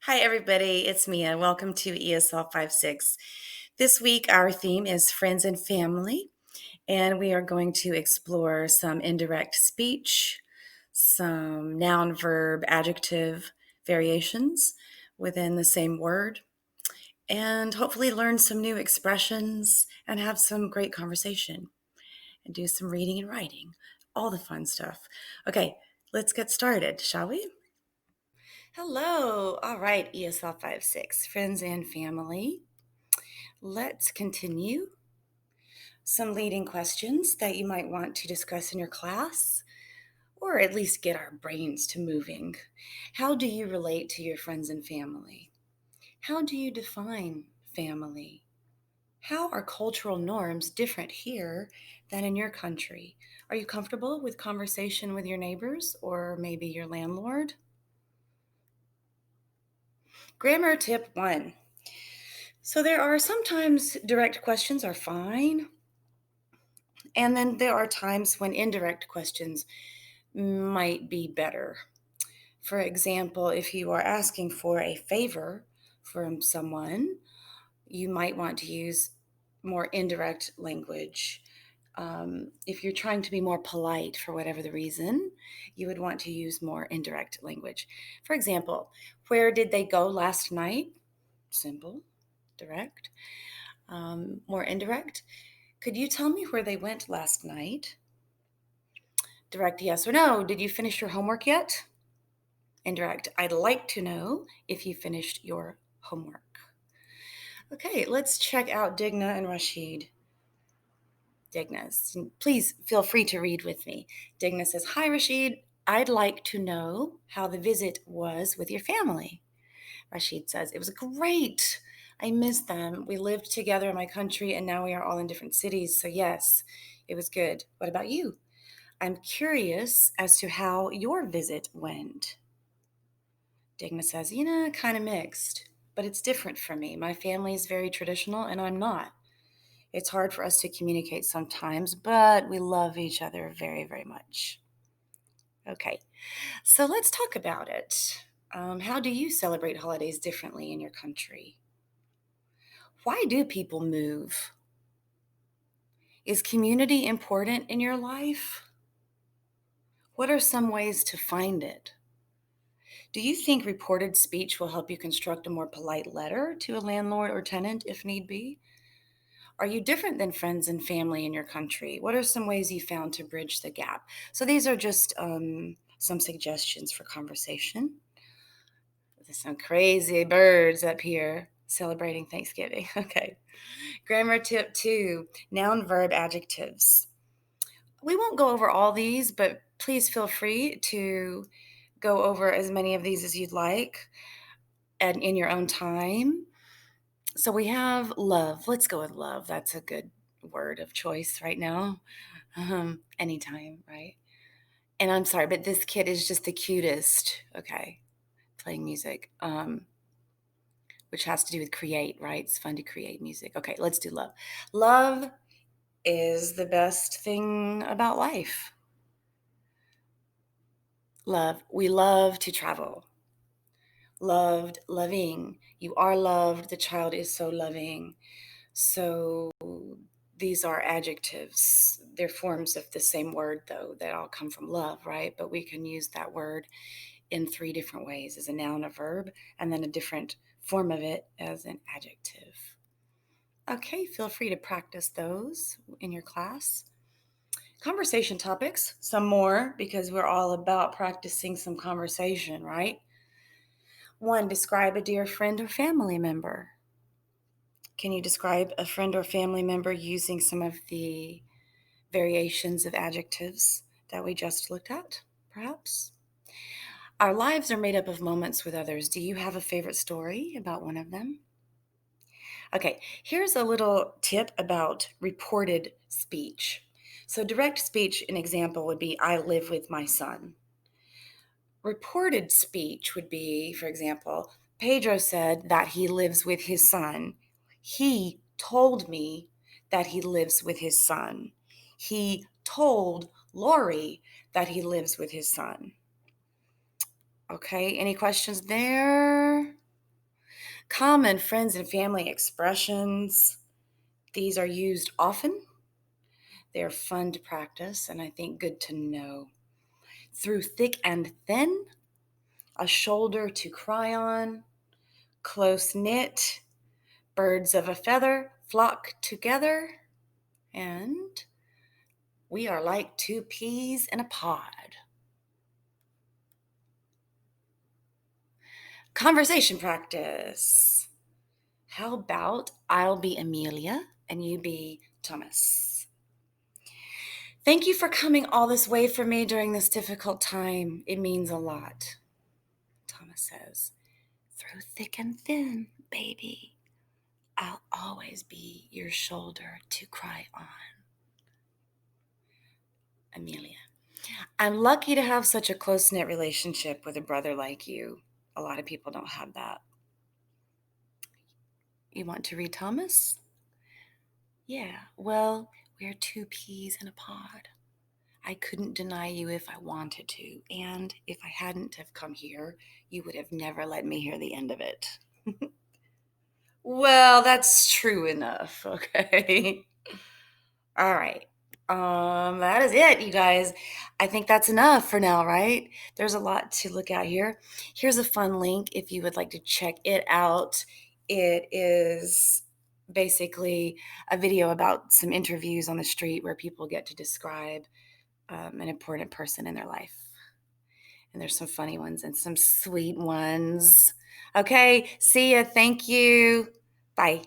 Hi, everybody. It's Mia. Welcome to ESL 56. This week, our theme is friends and family, and we are going to explore some indirect speech, some noun, verb, adjective variations within the same word, and hopefully learn some new expressions and have some great conversation and do some reading and writing, all the fun stuff. Okay, let's get started, shall we? Hello. All right, ESL 56, friends and family. Let's continue some leading questions that you might want to discuss in your class, or at least get our brains to moving. How do you relate to your friends and family? How do you define family? How are cultural norms different here than in your country? Are you comfortable with conversation with your neighbors or maybe your landlord? Grammar tip one. So there are sometimes direct questions are fine, and then there are times when indirect questions might be better. For example, if you are asking for a favor from someone, you might want to use more indirect language. If you're trying to be more polite for whatever the reason, you would want to use more indirect language. For example, where did they go last night? Simple, direct. More indirect. Could you tell me where they went last night? Direct yes or no. Did you finish your homework yet? Indirect. I'd like to know if you finished your homework. Okay, let's check out Digna and Rashid. Digna, please feel free to read with me. Digna says, "Hi, Rashid. I'd like to know how the visit was with your family." Rashid says, "It was great. I miss them. We lived together in my country and now we are all in different cities. So, yes, it was good. What about you? I'm curious as to how your visit went." Digna says, kind of mixed, but it's different for me. My family is very traditional and I'm not. It's hard for us to communicate sometimes, but we love each other very, very much. Okay, so let's talk about it. How do you celebrate holidays differently in your country? Why do people move? Is community important in your life? What are some ways to find it? Do you think reported speech will help you construct a more polite letter to a landlord or tenant if need be? Are you different than friends and family in your country? What are some ways you found to bridge the gap? So these are just some suggestions for conversation. There's some crazy birds up here celebrating Thanksgiving. Okay. Grammar tip two, noun, verb, adjectives. We won't go over all these, but please feel free to go over as many of these as you'd like and in your own time. So we have love. Let's go with love. That's a good word of choice right now. Anytime, right? And I'm sorry, but this kid is just the cutest. Okay, playing music, which has to do with create, right? It's fun to create music. Okay, let's do love. Love is the best thing about life. Love. We love to travel. Loved, loving. You are loved. The child is so loving. So these are adjectives. They're forms of the same word, though. They all come from love, right? But we can use that word in three different ways as a noun, a verb, and then a different form of it as an adjective. Okay, feel free to practice those in your class. Conversation topics, some more, because we're all about practicing some conversation, right? One, describe a dear friend or family member. Can you describe a friend or family member using some of the variations of adjectives that we just looked at, perhaps? Our lives are made up of moments with others. Do you have a favorite story about one of them? Okay, here's a little tip about reported speech. So, direct speech, an example would be, I live with my son. Reported speech would be, for example, Pedro said that he lives with his son. He told me that he lives with his son. He told Lori that he lives with his son. Okay, any questions there? Common friends and family expressions. These are used often. They're fun to practice and I think good to know. Through thick and thin, a shoulder to cry on, close knit, birds of a feather flock together, and we are like two peas in a pod. Conversation practice. How about I'll be Amelia and you be Thomas? Thank you for coming all this way for me during this difficult time. It means a lot. Thomas says, through thick and thin, baby, I'll always be your shoulder to cry on. Amelia, I'm lucky to have such a close knit relationship with a brother like you. A lot of people don't have that. You want to read Thomas? Yeah, well, we're two peas in a pod. I couldn't deny you if I wanted to, and if I hadn't have come here, you would have never let me hear the end of it. Well, that's true enough, okay? All right. That is it, you guys. I think that's enough for now, right? There's a lot to look at here. Here's a fun link if you would like to check it out. It is basically a video about some interviews on the street where people get to describe an important person in their life. And there's some funny ones and some sweet ones. Okay, see ya. Thank you. Bye.